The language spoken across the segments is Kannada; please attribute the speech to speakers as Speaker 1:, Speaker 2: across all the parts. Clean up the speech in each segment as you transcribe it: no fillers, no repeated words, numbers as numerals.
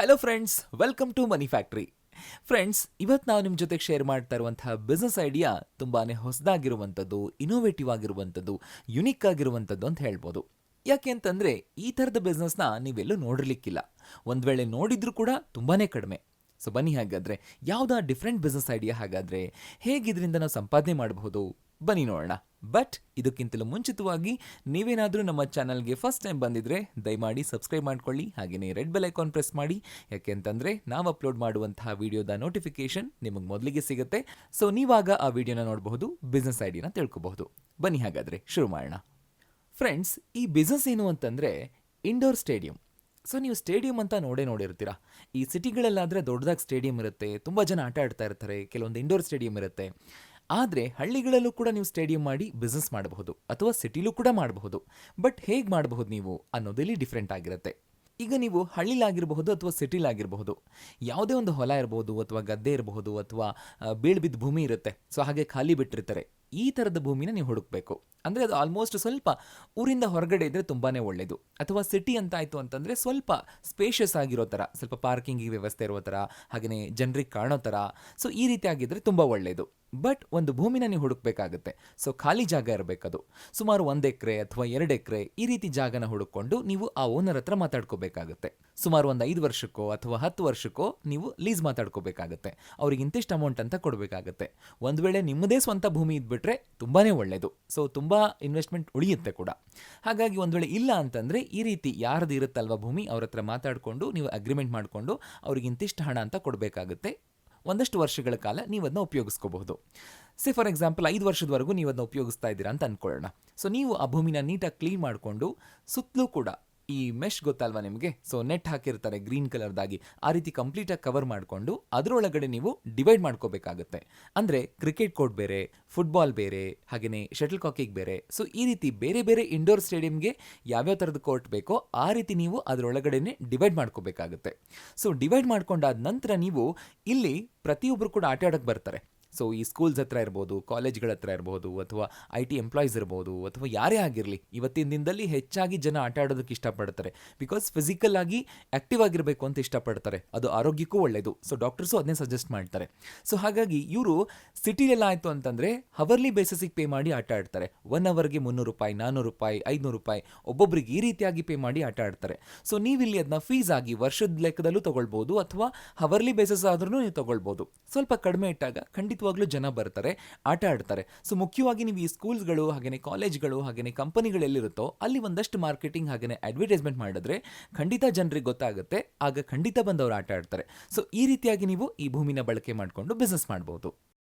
Speaker 1: Hello friends, welcome to money factory. Friends, ಇವತ್ತು ನಾವು ನಿಮ್ಮ ಜೊತೆಗೆ ಶೇರ್ ಮಾಡ್ತಾ ಇರುವಂತಹ ಬಿಸ್ನೆಸ್ ಐಡಿಯಾ ತುಂಬಾನೇ ಹೊಸದಾಗಿರುವಂಥದ್ದು, ಇನೋವೇಟಿವ್ ಆಗಿರುವಂಥದ್ದು, ಯುನಿಕ್ ಆಗಿರುವಂಥದ್ದು ಅಂತ ಹೇಳ್ಬೋದು. ಯಾಕೆ ಅಂತಂದ್ರೆ ಈ ಥರದ ಬಿಸ್ನೆಸ್ನ ನೀವೆಲ್ಲೂ ನೋಡಿರ್ಲಿಕ್ಕಿಲ್ಲ. ಒಂದು ವೇಳೆ ನೋಡಿದ್ರೂ ಕೂಡ ತುಂಬಾನೇ ಕಡಿಮೆ. ಸೊ ಬನ್ನಿ, ಹಾಗಾದ್ರೆ ಯಾವುದಾ ಡಿಫ್ರೆಂಟ್ ಬಿಸ್ನೆಸ್ ಐಡಿಯಾ, ಹಾಗಾದ್ರೆ ಹೇಗಿದ್ರಿಂದ ನಾವು ಸಂಪಾದನೆ ಮಾಡಬಹುದು, ಬನ್ನಿ ನೋಡೋಣ. ಬಟ್ ಇದಕ್ಕಿಂತಲೂ ಮುಂಚಿತವಾಗಿ ನೀವೇನಾದರೂ ನಮ್ಮ ಚಾನಲ್ಗೆ ಫಸ್ಟ್ ಟೈಮ್ ಬಂದಿದ್ರೆ ದಯಮಾಡಿ ಸಬ್ಸ್ಕ್ರೈಬ್ ಮಾಡ್ಕೊಳ್ಳಿ, ಹಾಗೆಯೇ ರೆಡ್ ಬೆಲ್ ಐಕಾನ್ ಪ್ರೆಸ್ ಮಾಡಿ. ಯಾಕೆ ಅಂತಂದರೆ ನಾವು ಅಪ್ಲೋಡ್ ಮಾಡುವಂತಹ ವಿಡಿಯೋದ ನೋಟಿಫಿಕೇಶನ್ ನಿಮಗೆ ಮೊದಲಿಗೆ ಸಿಗುತ್ತೆ. ಸೊ ನೀವಾಗ ಆ ವಿಡಿಯೋನ ನೋಡಬಹುದು, ಬಿಸ್ನೆಸ್ ಐಡಿಯಾನ ತಿಳ್ಕೊಬಹುದು. ಬನ್ನಿ ಹಾಗಾದರೆ ಶುರು ಮಾಡೋಣ. ಫ್ರೆಂಡ್ಸ್, ಈ ಬಿಸ್ನೆಸ್ ಏನು ಅಂತಂದರೆ ಇಂಡೋರ್ ಸ್ಟೇಡಿಯಂ. ಸೊ ನೀವು ಸ್ಟೇಡಿಯಂ ಅಂತ ನೋಡಿರ್ತೀರಾ. ಈ ಸಿಟಿಗಳಲ್ಲಾದರೆ ದೊಡ್ಡದಾಗಿ ಸ್ಟೇಡಿಯಂ ಇರುತ್ತೆ, ತುಂಬ ಜನ ಆಟ ಆಡ್ತಾ ಇರ್ತಾರೆ, ಕೆಲವೊಂದು ಇಂಡೋರ್ ಸ್ಟೇಡಿಯಂ ಇರುತ್ತೆ. ಆದರೆ ಹಳ್ಳಿಗಳಲ್ಲೂ ಕೂಡ ನೀವು ಸ್ಟೇಡಿಯಂ ಮಾಡಿ ಬಿಸ್ನೆಸ್ ಮಾಡಬಹುದು, ಅಥವಾ ಸಿಟಿಲೂ ಕೂಡ ಮಾಡಬಹುದು. ಬಟ್ ಹೇಗೆ ಮಾಡಬಹುದು ನೀವು ಅನ್ನೋದಿಲ್ಲಿ ಡಿಫ್ರೆಂಟ್ ಆಗಿರುತ್ತೆ. ಈಗ ನೀವು ಹಳ್ಳಿಲಾಗಿರಬಹುದು ಅಥವಾ ಸಿಟಿಲಾಗಿರಬಹುದು, ಯಾವುದೇ ಒಂದು ಹೊಲ ಇರಬಹುದು ಅಥವಾ ಗದ್ದೆ ಇರಬಹುದು ಅಥವಾ ಬೀಳ್ಬಿದ್ದ ಭೂಮಿ ಇರುತ್ತೆ. ಸೊ ಹಾಗೆ ಖಾಲಿ ಬಿಟ್ಟಿರ್ತಾರೆ. ಈ ಥರದ ಭೂಮಿನ ನೀವು ಹುಡುಕಬೇಕು. ಅಂದರೆ ಅದು ಆಲ್ಮೋಸ್ಟ್ ಸ್ವಲ್ಪ ಊರಿಂದ ಹೊರಗಡೆ ಇದ್ದರೆ ತುಂಬಾ ಒಳ್ಳೆಯದು. ಅಥವಾ ಸಿಟಿ ಅಂತ ಆಯಿತು ಅಂತಂದರೆ ಸ್ವಲ್ಪ ಸ್ಪೇಷಿಯಸ್ ಆಗಿರೋ ಥರ, ಸ್ವಲ್ಪ ಪಾರ್ಕಿಂಗಿಗೆ ವ್ಯವಸ್ಥೆ ಇರೋ ಥರ, ಹಾಗೆಯೇ ಜನರಿಗೆ ಕಾಣೋ ಥರ. ಸೊ ಈ ರೀತಿ ಆಗಿದ್ದರೆ ತುಂಬ ಒಳ್ಳೆಯದು. ಬಟ್ ಒಂದು ಭೂಮಿನ ನೀವು ಹುಡುಕಬೇಕಾಗುತ್ತೆ. ಸೊ ಖಾಲಿ ಜಾಗ ಇರಬೇಕದು. ಸುಮಾರು 1 ಎಕರೆ ಅಥವಾ 2 ಎಕರೆ ಈ ರೀತಿ ಜಾಗನ ಹುಡುಕೊಂಡು ನೀವು ಆ ಓನರ್ ಹತ್ರ ಮಾತಾಡ್ಕೋಬೇಕಾಗುತ್ತೆ. ಸುಮಾರು ಒಂದು 5 ವರ್ಷಕ್ಕೋ ಅಥವಾ 10 ವರ್ಷಕ್ಕೋ ನೀವು ಲೀಸ್ ಮಾತಾಡ್ಕೋಬೇಕಾಗುತ್ತೆ. ಅವ್ರಿಗೆ ಇಂತಿಷ್ಟು ಅಮೌಂಟ್ ಅಂತ ಕೊಡಬೇಕಾಗುತ್ತೆ. ಒಂದು ವೇಳೆ ನಿಮ್ಮದೇ ಸ್ವಂತ ಭೂಮಿ ಇದ್ಬಿಟ್ರೆ ತುಂಬಾ ಒಳ್ಳೆಯದು. ಸೊ ತುಂಬ ಇನ್ವೆಸ್ಟ್ಮೆಂಟ್ ಉಳಿಯುತ್ತೆ ಕೂಡ. ಹಾಗಾಗಿ ಒಂದು ವೇಳೆ ಇಲ್ಲ ಅಂತಂದರೆ ಈ ರೀತಿ ಯಾರ್ದು ಇರುತ್ತಲ್ವ ಭೂಮಿ, ಅವ್ರ ಹತ್ರ ಮಾತಾಡಿಕೊಂಡು ನೀವು ಅಗ್ರಿಮೆಂಟ್ ಮಾಡಿಕೊಂಡು ಅವ್ರಿಗೆ ಇಂತಿಷ್ಟು ಹಣ ಅಂತ ಕೊಡಬೇಕಾಗುತ್ತೆ. ಒಂದಷ್ಟು ವರ್ಷಗಳ ಕಾಲ ನೀವು ಅದನ್ನ ಉಪಯೋಗಿಸ್ಕೋಬಹುದು. ಫಾರ್ ಎಕ್ಸಾಂಪಲ್ 5 ವರ್ಷದವರೆಗೂ ನೀವು ಅದನ್ನ ಉಪಯೋಗಿಸ್ತಾ ಇದ್ದೀರಾ ಅಂತ ಅಂದ್ಕೊಳ್ಳೋಣ. ಸೊ ನೀವು ಆ ಭೂಮಿನ ನೀಟಾಗಿ ಕ್ಲೀನ್ ಮಾಡಿಕೊಂಡು ಸುತ್ತಲೂ ಕೂಡ ಈ ಮೆಶ್ ಗೊತ್ತಲ್ವಾ ನಿಮಗೆ, ಸೊ ನೆಟ್ ಹಾಕಿರ್ತಾರೆ ಗ್ರೀನ್ ಕಲರ್ದಾಗಿ, ಆ ರೀತಿ ಕಂಪ್ಲೀಟಾಗಿ ಕವರ್ ಮಾಡಿಕೊಂಡು ಅದರೊಳಗಡೆ ನೀವು ಡಿವೈಡ್ ಮಾಡ್ಕೋಬೇಕಾಗುತ್ತೆ. ಅಂದರೆ ಕ್ರಿಕೆಟ್ ಕೋರ್ಟ್ ಬೇರೆ, ಫುಟ್ಬಾಲ್ ಬೇರೆ, ಹಾಗೆಯೇ ಶಟಲ್ ಕಾಕಿಗೆ ಬೇರೆ. ಸೊ ಈ ರೀತಿ ಬೇರೆ ಬೇರೆ ಇಂಡೋರ್ ಸ್ಟೇಡಿಯಂಗೆ ಯಾವ್ಯಾವ ಥರದ ಕೋರ್ಟ್ ಬೇಕೋ ಆ ರೀತಿ ನೀವು ಅದರೊಳಗಡೆನೆ ಡಿವೈಡ್ ಮಾಡ್ಕೋಬೇಕಾಗುತ್ತೆ. ಸೊ ಡಿವೈಡ್ ಮಾಡ್ಕೊಂಡಾದ ನಂತರ ನೀವು ಇಲ್ಲಿ ಪ್ರತಿಯೊಬ್ಬರು ಕೂಡ ಆಟ ಆಡೋಕ್ಕೆ ಬರ್ತಾರೆ. ಸೊ ಈ ಸ್ಕೂಲ್ಸ್ ಹತ್ರ ಇರ್ಬೋದು, ಕಾಲೇಜ್ಗಳ ಹತ್ರ ಇರ್ಬೋದು, ಅಥವಾ IT ಎಂಪ್ಲಾಯೀಸ್ ಇರ್ಬೋದು, ಅಥವಾ ಯಾರೇ ಆಗಿರಲಿ, ಇವತ್ತಿನ ದಿನದಲ್ಲಿ ಹೆಚ್ಚಾಗಿ ಜನ ಆಟ ಆಡೋದಕ್ಕೆ ಇಷ್ಟಪಡ್ತಾರೆ. ಬಿಕಾಸ್ ಫಿಸಿಕಲ್ ಆಗಿ ಆಕ್ಟಿವ್ ಆಗಿರಬೇಕು ಅಂತ ಇಷ್ಟಪಡ್ತಾರೆ. ಅದು ಆರೋಗ್ಯಕ್ಕೂ ಒಳ್ಳೆಯದು. ಸೊ ಡಾಕ್ಟರ್ಸು ಅದನ್ನೇ ಸಜೆಸ್ಟ್ ಮಾಡ್ತಾರೆ. ಸೊ ಹಾಗಾಗಿ ಇವರು ಸಿಟಿಲೆಲ್ಲ ಆಯಿತು ಅಂತಂದರೆ ಹವರ್ಲಿ ಬೇಸಿಸಿಗೆ ಪೇ ಮಾಡಿ ಆಟ ಆಡ್ತಾರೆ. 1 ಅವರ್ಗೆ 300 ರೂಪಾಯಿ, 400 ರೂಪಾಯಿ, 500 ರೂಪಾಯಿ, ಒಬ್ಬೊಬ್ಬರಿಗೆ ಈ ರೀತಿಯಾಗಿ ಪೇ ಮಾಡಿ ಆಟ ಆಡ್ತಾರೆ. ಸೊ ನೀವಿಲ್ಲಿ ಅದನ್ನ ಫೀಸ್ ಆಗಿ ವರ್ಷದ ಲೆಕ್ಕದಲ್ಲೂ ತೊಗೊಳ್ಬೋದು, ಅಥವಾ ಹವರ್ಲಿ ಬೇಸಿಸ್ ಆದ್ರೂ ನೀವು ತೊಗೊಳ್ಬೋದು. ಸ್ವಲ್ಪ ಕಡಿಮೆ ಇಟ್ಟಾಗ ಖಂಡಿತವಾಗ್ಲೂ ಜನ ಬರ್ತಾರೆ, ಆಟ ಆಡ್ತಾರೆ. ಸೊ ಮುಖ್ಯವಾಗಿ ನೀವು ಈ ಸ್ಕೂಲ್ಸ್ಗಳು, ಹಾಗೆಯೇ ಕಾಲೇಜ್ಗಳು, ಹಾಗೆಯೇ ಕಂಪನಿಗಳೆಲ್ಲಿರುತ್ತೋ ಅಲ್ಲಿ ಒಂದಷ್ಟು ಮಾರ್ಕೆಟಿಂಗ್ ಹಾಗೆಯೇ ಅಡ್ವರ್ಟೈಸ್ಮೆಂಟ್ ಮಾಡಿದ್ರೆ ಖಂಡಿತ ಜನರಿಗೆ ಗೊತ್ತಾಗುತ್ತೆ. ಆಗ ಖಂಡಿತ ಬಂದವರು ಆಟ ಆಡ್ತಾರೆ. ಸೊ ಈ ರೀತಿಯಾಗಿ ನೀವು ಈ ಭೂಮಿನ ಬಳಕೆ ಮಾಡಿಕೊಂಡು ಬಿಸ್ನೆಸ್ ಮಾಡ್ಬೋದು.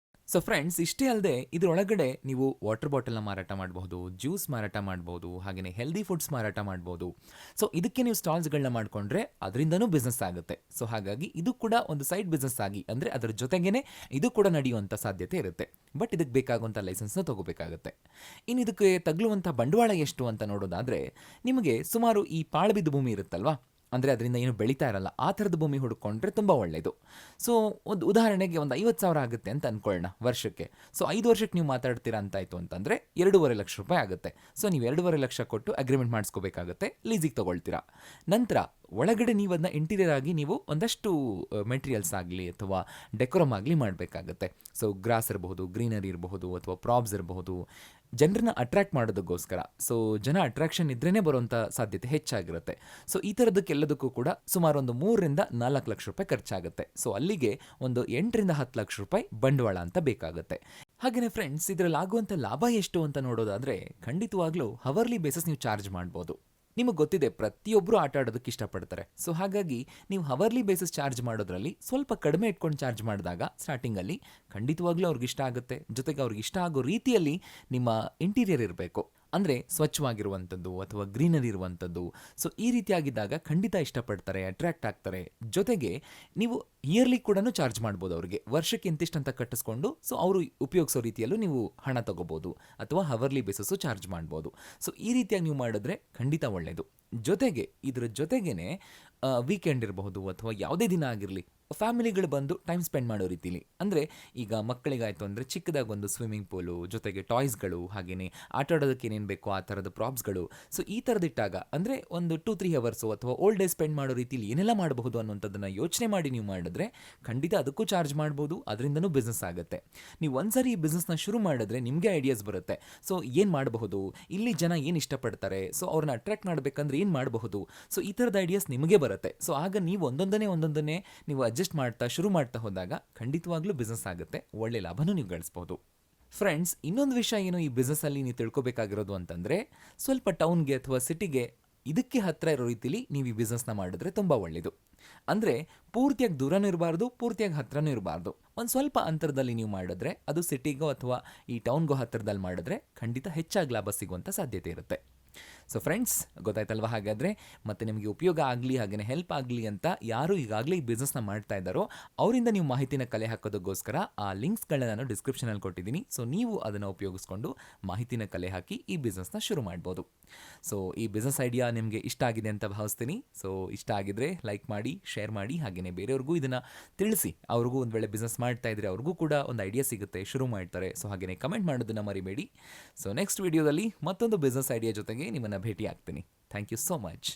Speaker 1: ಸೊ ಫ್ರೆಂಡ್ಸ್, ಇಷ್ಟೇ ಅಲ್ಲದೆ ಇದರೊಳಗಡೆ ನೀವು ವಾಟರ್ ಬಾಟಲ್ನ ಮಾರಾಟ ಮಾಡಬಹುದು, ಜ್ಯೂಸ್ ಮಾರಾಟ ಮಾಡಬಹುದು, ಹಾಗೆಯೇ ಹೆಲ್ದಿ ಫುಡ್ಸ್ ಮಾರಾಟ ಮಾಡಬಹುದು. ಸೊ ಇದಕ್ಕೆ ನೀವು ಸ್ಟಾಲ್ಸ್ಗಳನ್ನ ಮಾಡಿಕೊಂಡ್ರೆ ಅದರಿಂದನೂ ಬಿಸ್ನೆಸ್ ಆಗುತ್ತೆ. ಸೊ ಹಾಗಾಗಿ ಇದು ಕೂಡ ಒಂದು ಸೈಡ್ ಬಿಸ್ನೆಸ್ ಆಗಿ, ಅಂದರೆ ಅದರ ಜೊತೆಗೇನೆ ಇದು ಕೂಡ ನಡೆಯುವಂಥ ಸಾಧ್ಯತೆ ಇರುತ್ತೆ. ಬಟ್ ಇದಕ್ಕೆ ಬೇಕಾಗುವಂಥ ಲೈಸೆನ್ಸ್ನ ತಗೋಬೇಕಾಗುತ್ತೆ. ಇನ್ನು ಇದಕ್ಕೆ ತಗಲುವಂಥ ಬಂಡವಾಳ ಎಷ್ಟು ಅಂತ ನೋಡೋದಾದರೆ, ನಿಮಗೆ ಸುಮಾರು ಈ ಪಾಳುಬಿದ್ದ ಭೂಮಿ ಇರುತ್ತಲ್ವಾ, ಅಂದರೆ ಅದರಿಂದ ಏನು ಬೆಳೀತಾ ಇರಲ್ಲ, ಆ ಥರದ ಭೂಮಿ ಹುಡುಕೊಂಡ್ರೆ ತುಂಬ ಒಳ್ಳೆಯದು. ಸೊ ಒಂದು ಉದಾಹರಣೆಗೆ ಒಂದು 50,000 ಆಗುತ್ತೆ ಅಂತ ಅಂದ್ಕೊಳ್ಳೋಣ ವರ್ಷಕ್ಕೆ. ಸೊ 5 ವರ್ಷಕ್ಕೆ ನೀವು ಮಾತಾಡ್ತೀರಾ ಅಂತಾಯಿತು ಅಂತಂದರೆ 2.5 ಲಕ್ಷ ರೂಪಾಯಿ ಆಗುತ್ತೆ. ಸೊ ನೀವು 2.5 ಲಕ್ಷ ಕೊಟ್ಟು ಅಗ್ರಿಮೆಂಟ್ ಮಾಡಿಸ್ಕೋಬೇಕಾಗುತ್ತೆ, ಲೀಸಿಗೆ ತೊಗೊಳ್ತೀರಾ. ನಂತರ ಒಳಗಡೆ ನೀವು ಅದನ್ನ ಇಂಟೀರಿಯರ್ ಆಗಿ ನೀವು ಒಂದಷ್ಟು ಮೆಟೀರಿಯಲ್ಸ್ ಆಗಲಿ ಅಥವಾ ಡೆಕೋರಮ್ ಆಗಲಿ ಮಾಡಬೇಕಾಗುತ್ತೆ. ಸೊ ಗ್ರಾಸ್ ಇರಬಹುದು, ಗ್ರೀನರಿ ಇರಬಹುದು, ಅಥವಾ ಪ್ರಾಪ್ಸ್ ಇರಬಹುದು, ಜನರನ್ನ ಅಟ್ರಾಕ್ಟ್ ಮಾಡೋದಕ್ಕೋಸ್ಕರ. ಸೊ ಜನ ಅಟ್ರಾಕ್ಷನ್ ಇದ್ರೇ ಬರುವಂಥ ಸಾಧ್ಯತೆ ಹೆಚ್ಚಾಗಿರುತ್ತೆ. ಸೊ ಈ ಥರದಕ್ಕೆಲ್ಲದಕ್ಕೂ ಕೂಡ ಸುಮಾರು ಒಂದು 3ರಿಂದ 4 ಲಕ್ಷ ರೂಪಾಯಿ ಖರ್ಚಾಗುತ್ತೆ. ಸೊ ಅಲ್ಲಿಗೆ ಒಂದು 8ರಿಂದ 10 ಲಕ್ಷ ರೂಪಾಯಿ ಬಂಡವಾಳ ಅಂತ ಬೇಕಾಗುತ್ತೆ. ಹಾಗೆಯೇ ಫ್ರೆಂಡ್ಸ್, ಇದರಲ್ಲಿ ಆಗುವಂಥ ಲಾಭ ಎಷ್ಟು ಅಂತ ನೋಡೋದಾದರೆ ಖಂಡಿತವಾಗ್ಲೂ ಹವರ್ಲಿ ಬೇಸಿಸ್ ನೀವು ಚಾರ್ಜ್ ಮಾಡ್ಬೋದು. ನಿಮಗೆ ಗೊತ್ತಿದೆ, ಪ್ರತಿಯೊಬ್ಬರು ಆಟ ಆಡೋದಕ್ಕೆ ಇಷ್ಟಪಡ್ತಾರೆ. ಸೊ ಹಾಗಾಗಿ ನೀವು ಹವರ್ಲಿ ಬೇಸಿಸ್ ಚಾರ್ಜ್ ಮಾಡೋದ್ರಲ್ಲಿ ಸ್ವಲ್ಪ ಕಡಿಮೆ ಇಟ್ಕೊಂಡು ಚಾರ್ಜ್ ಮಾಡಿದಾಗ ಸ್ಟಾರ್ಟಿಂಗಲ್ಲಿ ಖಂಡಿತವಾಗ್ಲೂ ಅವ್ರಿಗೆ ಇಷ್ಟ ಆಗುತ್ತೆ. ಜೊತೆಗೆ ಅವ್ರಿಗೆ ಇಷ್ಟ ಆಗೋ ರೀತಿಯಲ್ಲಿ ನಿಮ್ಮ ಇಂಟೀರಿಯರ್ ಇರಬೇಕು. ಅಂದರೆ ಸ್ವಚ್ಛವಾಗಿರುವಂಥದ್ದು ಅಥವಾ ಗ್ರೀನರಿ ಇರುವಂಥದ್ದು. ಸೊ ಈ ರೀತಿಯಾಗಿದ್ದಾಗ ಖಂಡಿತ ಇಷ್ಟಪಡ್ತಾರೆ, ಅಟ್ರಾಕ್ಟ್ ಆಗ್ತಾರೆ. ಜೊತೆಗೆ ನೀವು ಇಯರ್ಲಿ ಕೂಡ ಚಾರ್ಜ್ ಮಾಡ್ಬೋದು ಅವ್ರಿಗೆ, ವರ್ಷಕ್ಕೆ ಇಂತಿಷ್ಟು ಅಂತ ಕಟ್ಟಿಸ್ಕೊಂಡು. ಸೊ ಅವರು ಉಪಯೋಗಿಸೋ ರೀತಿಯಲ್ಲೂ ನೀವು ಹಣ ತಗೋಬೋದು, ಅಥವಾ ಹವರ್ಲಿ ಬೇಸಸ್ಸು ಚಾರ್ಜ್ ಮಾಡ್ಬೋದು. ಸೊ ಈ ರೀತಿಯಾಗಿ ನೀವು ಮಾಡಿದ್ರೆ ಖಂಡಿತ ಒಳ್ಳೆಯದು. ಜೊತೆಗೆ ಇದರ ಜೊತೆಗೇನೆ ವೀಕೆಂಡ್ ಇರಬಹುದು ಅಥವಾ ಯಾವುದೇ ದಿನ ಆಗಿರಲಿ, ಫ್ಯಾಮಿಲಿಗಳು ಬಂದು ಟೈಮ್ ಸ್ಪೆಂಡ್ ಮಾಡೋ ರೀತಿಲಿ. ಅಂದರೆ ಈಗ ಮಕ್ಕಳಿಗಾಯಿತು ಅಂದರೆ ಚಿಕ್ಕದಾಗಿ ಒಂದು ಸ್ವಿಮ್ಮಿಂಗ್ ಪೂಲು, ಜೊತೆಗೆ ಟಾಯ್ಸ್ಗಳು, ಹಾಗೆಯೇ ಆಟ ಆಡೋದಕ್ಕೆ ಏನೇನು ಬೇಕೋ ಆ ಥರದ ಪ್ರಾಪ್ಸ್ಗಳು. ಸೊ ಈ ಥರದಿಟ್ಟಾಗ ಅಂದರೆ ಒಂದು 2-3 ಅವರ್ಸು ಅಥವಾ ಓಲ್ಡ್ ಡೇ ಸ್ಪೆಂಡ್ ಮಾಡೋ ರೀತಿಲಿ ಏನೆಲ್ಲ ಮಾಡಬಹುದು ಅನ್ನೋಂಥದ್ದನ್ನು ಯೋಚನೆ ಮಾಡಿ ನೀವು ಮಾಡಿದ್ರೆ ಖಂಡಿತ ಅದಕ್ಕೂ ಚಾರ್ಜ್ ಮಾಡ್ಬೋದು, ಅದರಿಂದನೂ ಬಿಸ್ನೆಸ್ ಆಗುತ್ತೆ. ನೀವು ಒಂದ್ಸರಿ ಈ ಬಿಸ್ನೆಸ್ನ ಶುರು ಮಾಡಿದ್ರೆ ನಿಮಗೆ ಐಡಿಯಾಸ್ ಬರುತ್ತೆ. ಸೊ ಏನು ಮಾಡಬಹುದು, ಇಲ್ಲಿ ಜನ ಏನು ಇಷ್ಟಪಡ್ತಾರೆ, ಸೊ ಅವ್ರನ್ನ ಅಟ್ರಾಕ್ಟ್ ಮಾಡಬೇಕಂದ್ರೆ ಏನು ಮಾಡಬಹುದು, ಸೊ ಈ ಥರದ ಐಡಿಯಾಸ್ ನಿಮಗೆ ಬರುತ್ತೆ. ಸೊ ಆಗ ನೀವು ಒಂದೊಂದನ್ನೇ ನೀವು ಅಡ್ಜಸ್ಟ್ ಮಾಡ್ತಾ ಶುರು ಮಾಡ್ತಾ ಹೋದಾಗ ಖಂಡಿತವಾಗ್ಲೂ ಬಿಸ್ನೆಸ್ ಆಗುತ್ತೆ, ಒಳ್ಳೆ ಲಾಭನೂ ನೀವು ಗಳಿಸ್ಬೋದು. ಫ್ರೆಂಡ್ಸ್, ಇನ್ನೊಂದು ವಿಷಯ ಏನು ಈ ಬಿಸ್ನೆಸ್ಸಲ್ಲಿ ನೀವು ತಿಳ್ಕೊಬೇಕಾಗಿರೋದು ಅಂತಂದರೆ, ಸ್ವಲ್ಪ ಟೌನ್ಗೆ ಅಥವಾ ಸಿಟಿಗೆ ಇದಕ್ಕೆ ಹತ್ತಿರ ಇರೋ ರೀತಿಲಿ ನೀವು ಈ ಬಿಸ್ನೆಸ್ನ ಮಾಡಿದ್ರೆ ತುಂಬ ಒಳ್ಳೆಯದು. ಅಂದರೆ ಪೂರ್ತಿಯಾಗಿ ದೂರನೂ ಇರಬಾರ್ದು, ಪೂರ್ತಿಯಾಗಿ ಹತ್ರನೂ ಇರಬಾರ್ದು. ಒಂದು ಸ್ವಲ್ಪ ಅಂತರದಲ್ಲಿ ನೀವು ಮಾಡಿದ್ರೆ, ಅದು ಸಿಟಿಗೋ ಅಥವಾ ಈ ಟೌನ್ಗೋ ಹತ್ತಿರದಲ್ಲಿ ಮಾಡಿದ್ರೆ ಖಂಡಿತ ಹೆಚ್ಚಾಗಿ ಲಾಭ ಸಿಗುವಂಥ ಸಾಧ್ಯತೆ ಇರುತ್ತೆ. ಸೊ ಫ್ರೆಂಡ್ಸ್, ಗೊತ್ತಾಯ್ತಲ್ವ? ಹಾಗಾದರೆ ಮತ್ತೆ ನಿಮಗೆ ಉಪಯೋಗ ಆಗಲಿ, ಹಾಗೆಯೇ ಹೆಲ್ಪ್ ಆಗಲಿ ಅಂತ ಯಾರು ಈಗಾಗಲೇ ಈ ಬಿಸ್ನೆಸ್ನ ಮಾಡ್ತಾ ಇದ್ದಾರೋ ಅವರಿಂದ ನೀವು ಮಾಹಿತಿನ ಕಲೆ ಹಾಕೋದಕ್ಕೋಸ್ಕರ ಆ ಲಿಂಕ್ಸ್ಗಳನ್ನ ನಾನು ಡಿಸ್ಕ್ರಿಪ್ಷನಲ್ಲಿ ಕೊಟ್ಟಿದ್ದೀನಿ. ಸೊ ನೀವು ಅದನ್ನು ಉಪಯೋಗಿಸ್ಕೊಂಡು ಮಾಹಿತಿನ ಕಲೆ ಹಾಕಿ ಈ ಬಿಸ್ನೆಸ್ನ ಶುರು ಮಾಡ್ಬೋದು. ಸೊ ಈ ಬಿಸ್ನೆಸ್ ಐಡಿಯಾ ನಿಮಗೆ ಇಷ್ಟ ಆಗಿದೆ ಅಂತ ಭಾವಿಸ್ತೀನಿ. ಸೊ ಇಷ್ಟ ಆಗಿದ್ರೆ ಲೈಕ್ ಮಾಡಿ, ಶೇರ್ ಮಾಡಿ, ಹಾಗೆಯೇ ಬೇರೆಯವ್ರಿಗೂ ಇದನ್ನು ತಿಳಿಸಿ. ಅವ್ರಿಗೂ ಒಂದು ವೇಳೆ ಬಿಸ್ನೆಸ್ ಮಾಡ್ತಾ ಇದ್ರೆ ಅವ್ರಿಗೂ ಕೂಡ ಒಂದು ಐಡಿಯಾ ಸಿಗುತ್ತೆ, ಶುರು ಮಾಡ್ತಾರೆ. ಸೊ ಹಾಗೆಯೇ ಕಮೆಂಟ್ ಮಾಡೋದನ್ನು ಮರಿಬೇಡಿ. ಸೊ ನೆಕ್ಸ್ಟ್ ವಿಡಿಯೋದಲ್ಲಿ ಮತ್ತೊಂದು ಬಿಸ್ನೆಸ್ ಐಡಿಯಾ ಜೊತೆಗೆ ನಿಮ್ಮನ್ನು ಭೇಟಿ ಆಗ್ತೀನಿ. Thank you so much.